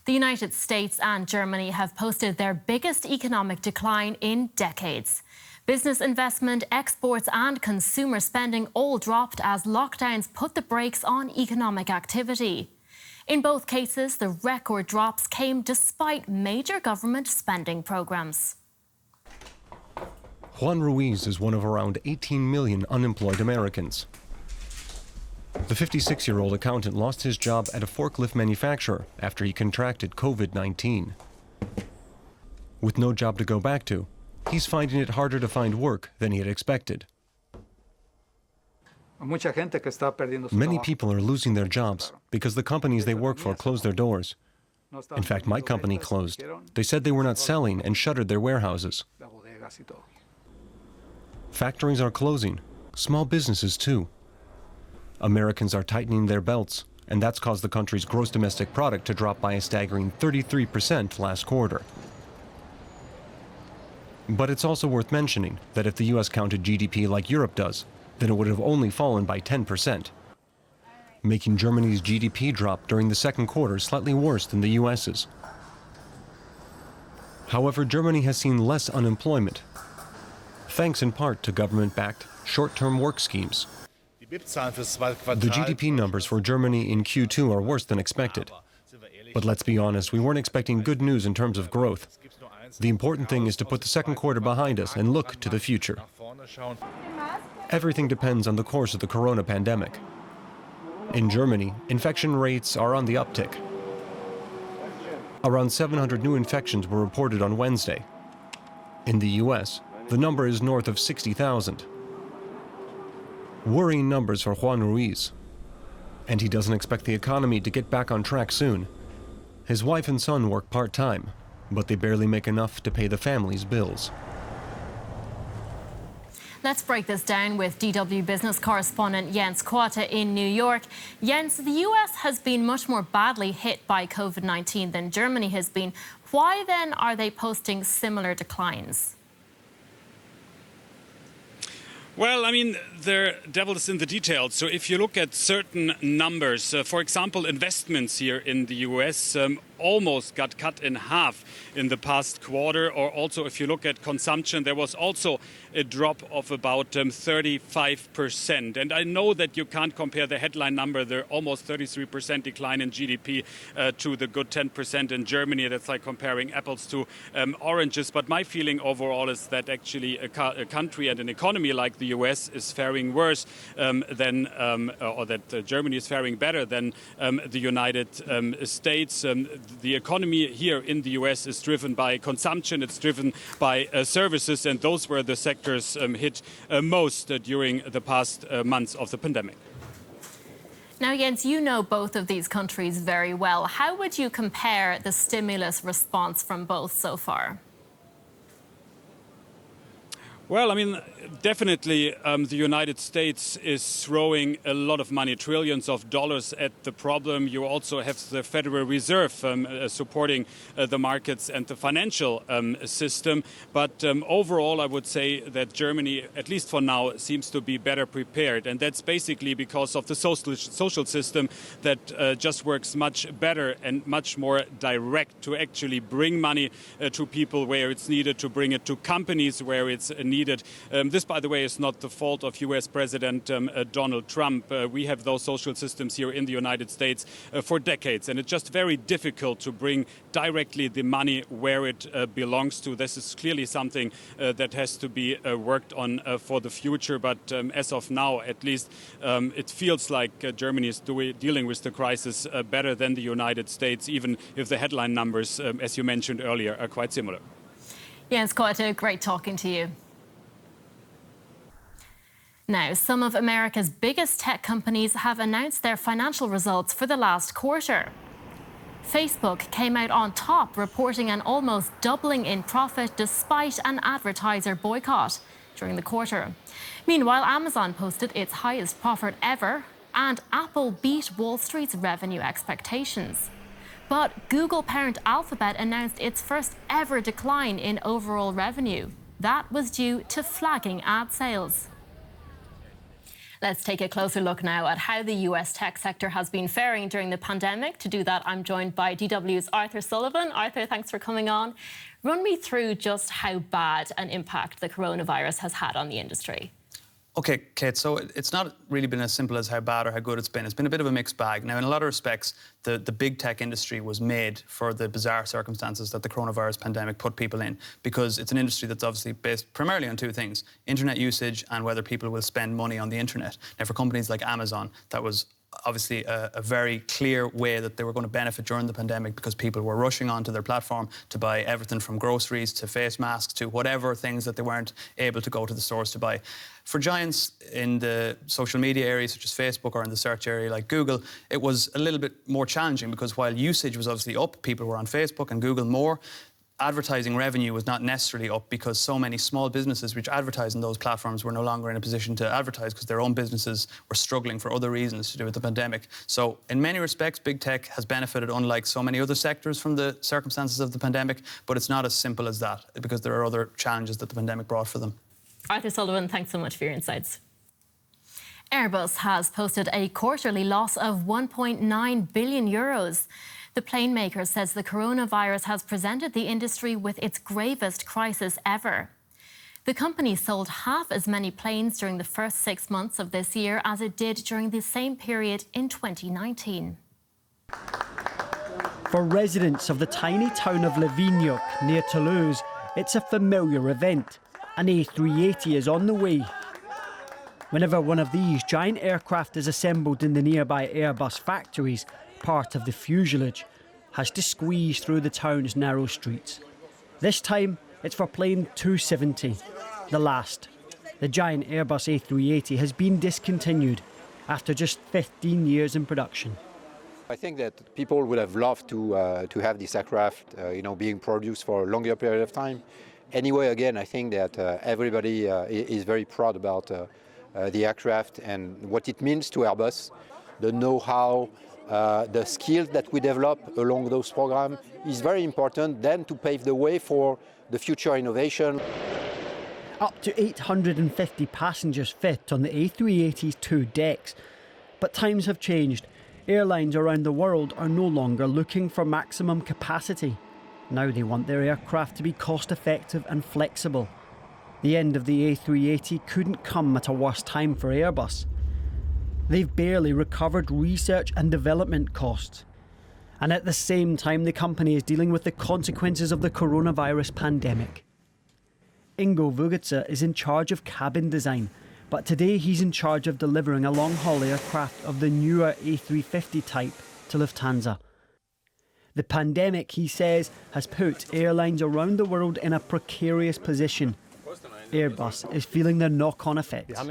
The United States and Germany have posted their biggest economic decline in decades. Business investment, exports and consumer spending all dropped as lockdowns put the brakes on economic activity. In both cases, the record drops came despite major government spending programs. Juan Ruiz is one of around 18 million unemployed Americans. The 56-year-old accountant lost his job at a forklift manufacturer after he contracted COVID-19. With no job to go back to, he's finding it harder to find work than he had expected. Many people are losing their jobs because the companies they work for closed their doors. In fact, my company closed. They said they were not selling and shuttered their warehouses. Factories are closing, small businesses too. Americans are tightening their belts, and that's caused the country's gross domestic product to drop by a staggering 33% last quarter. But it's also worth mentioning that if the U.S. counted GDP like Europe does, then it would have only fallen by 10%, making Germany's GDP drop during the second quarter slightly worse than the U.S.'s. However, Germany has seen less unemployment, thanks in part to government-backed short-term work schemes. The GDP numbers for Germany in Q2 are worse than expected. But let's be honest, we weren't expecting good news in terms of growth. The important thing is to put the second quarter behind us and look to the future. Everything depends on the course of the corona pandemic. In Germany, infection rates are on the uptick. Around 700 new infections were reported on Wednesday. In the US, the number is north of 60,000. Worrying numbers for Juan Ruiz. And he doesn't expect the economy to get back on track soon. His wife and son work part-time, but they barely make enough to pay the family's bills. Let's break this down with DW business correspondent Jens Korte in New York. Jens, the US has been much more badly hit by COVID-19 than Germany has been. Why then are they posting similar declines? Well, I mean, the devil is in the details. So if you look at certain numbers, for example, investments here in the US almost got cut in half in the past quarter. Or also, if you look at consumption, there was also a drop of about 35%. And I know that you can't compare the headline number, the almost 33% decline in GDP, to the good 10% in Germany. That's like comparing apples to oranges. But my feeling overall is that actually a country and an economy like the US is faring worse or that Germany is faring better than the United States. The economy here in the US is driven by consumption, it's driven by services, and those were the sectors hit most during the past months of the pandemic. Now, Jens, you know both of these countries very well. How would you compare the stimulus response from both so far? Well, I mean, definitely the United States is throwing a lot of money, trillions of dollars at the problem. You also have the Federal Reserve supporting the markets and the financial system. But overall, I would say that Germany, at least for now, seems to be better prepared. And that's basically because of the social system that just works much better and much more direct to actually bring money to people where it's needed, to bring it to companies where it's needed. This, by the way, is not the fault of U.S. President Donald Trump. We have those social systems here in the United States for decades, and it's just very difficult to bring directly the money where it belongs to. This is clearly something that has to be worked on for the future. But as of now, at least, it feels like Germany is dealing with the crisis better than the United States, even if the headline numbers, as you mentioned earlier, are quite similar. Jens Korte, great talking to you. Now, some of America's biggest tech companies have announced their financial results for the last quarter. Facebook came out on top, reporting an almost doubling in profit despite an advertiser boycott during the quarter. Meanwhile, Amazon posted its highest profit ever, and Apple beat Wall Street's revenue expectations. But Google parent Alphabet announced its first ever decline in overall revenue. That was due to flagging ad sales. Let's take a closer look now at how the US tech sector has been faring during the pandemic. To do that, I'm joined by DW's Arthur Sullivan. Arthur, thanks for coming on. Run me through just how bad an impact the coronavirus has had on the industry. OK, Kate, so it's not really been as simple as how bad or how good it's been. It's been a bit of a mixed bag. Now, in a lot of respects, the big tech industry was made for the bizarre circumstances that the coronavirus pandemic put people in, because it's an industry that's obviously based primarily on two things: internet usage and whether people will spend money on the internet. Now, for companies like Amazon, that was obviously a very clear way that they were going to benefit during the pandemic, because people were rushing onto their platform to buy everything from groceries to face masks to whatever things that they weren't able to go to the stores to buy. For giants in the social media area such as Facebook, or in the search area like Google, it was a little bit more challenging, because while usage was obviously up, people were on Facebook and Google more, advertising revenue was not necessarily up, because so many small businesses which advertise on those platforms were no longer in a position to advertise because their own businesses were struggling for other reasons to do with the pandemic. So in many respects, big tech has benefited, unlike so many other sectors, from the circumstances of the pandemic, but it's not as simple as that, because there are other challenges that the pandemic brought for them. Arthur Sullivan, thanks so much for your insights. Airbus has posted a quarterly loss of €1.9 billion. The plane maker says the coronavirus has presented the industry with its gravest crisis ever. The company sold half as many planes during the first 6 months of this year as it did during the same period in 2019. For residents of the tiny town of Lévignac near Toulouse, it's a familiar event. An A380 is on the way. Whenever one of these giant aircraft is assembled in the nearby Airbus factories, part of the fuselage has to squeeze through the town's narrow streets. This time, it's for plane 270, the last. The giant Airbus A380 has been discontinued after just 15 years in production. I think that people would have loved to have this aircraft, being produced for a longer period of time. Anyway, again, I think that everybody is very proud about the aircraft and what it means to Airbus, the know-how, the skills that we develop along those programs is very important then to pave the way for the future innovation. Up to 850 passengers fit on the A380's two decks. But times have changed. Airlines around the world are no longer looking for maximum capacity. Now they want their aircraft to be cost-effective and flexible. The end of the A380 couldn't come at a worse time for Airbus. They've barely recovered research and development costs. And at the same time, the company is dealing with the consequences of the coronavirus pandemic. Ingo Vugitzer is in charge of cabin design, but today he's in charge of delivering a long-haul aircraft of the newer A350 type to Lufthansa. The pandemic, he says, has put airlines around the world in a precarious position. Airbus is feeling the knock-on effects.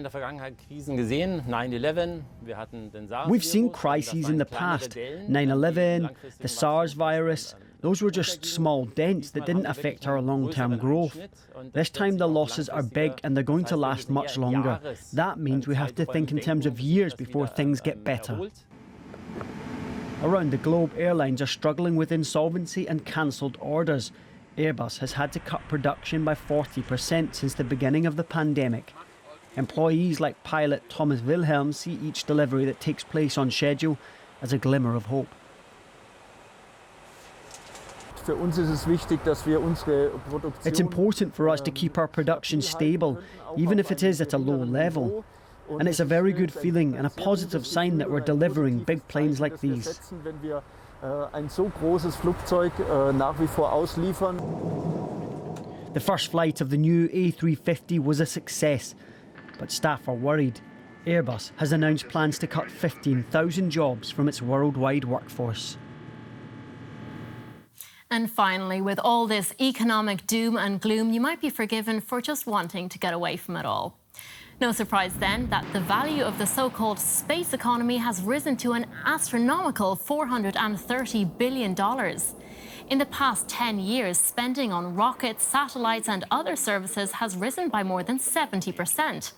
We've seen crises in the past, 9/11, the SARS virus. Those were just small dents that didn't affect our long-term growth. This time the losses are big and they're going to last much longer. That means we have to think in terms of years before things get better. Around the globe, airlines are struggling with insolvency and cancelled orders. Airbus has had to cut production by 40% since the beginning of the pandemic. Employees like pilot Thomas Wilhelm see each delivery that takes place on schedule as a glimmer of hope. It's important for us to keep our production stable, even if it is at a low level. And it's a very good feeling and a positive sign that we're delivering big planes like these. The first flight of the new A350 was a success, but staff are worried. Airbus has announced plans to cut 15,000 jobs from its worldwide workforce. And finally, with all this economic doom and gloom, you might be forgiven for just wanting to get away from it all. No surprise then that the value of the so-called space economy has risen to an astronomical $430 billion. In the past 10 years, spending on rockets, satellites and other services has risen by more than 70%.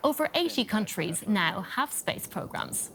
Over 80 countries now have space programs.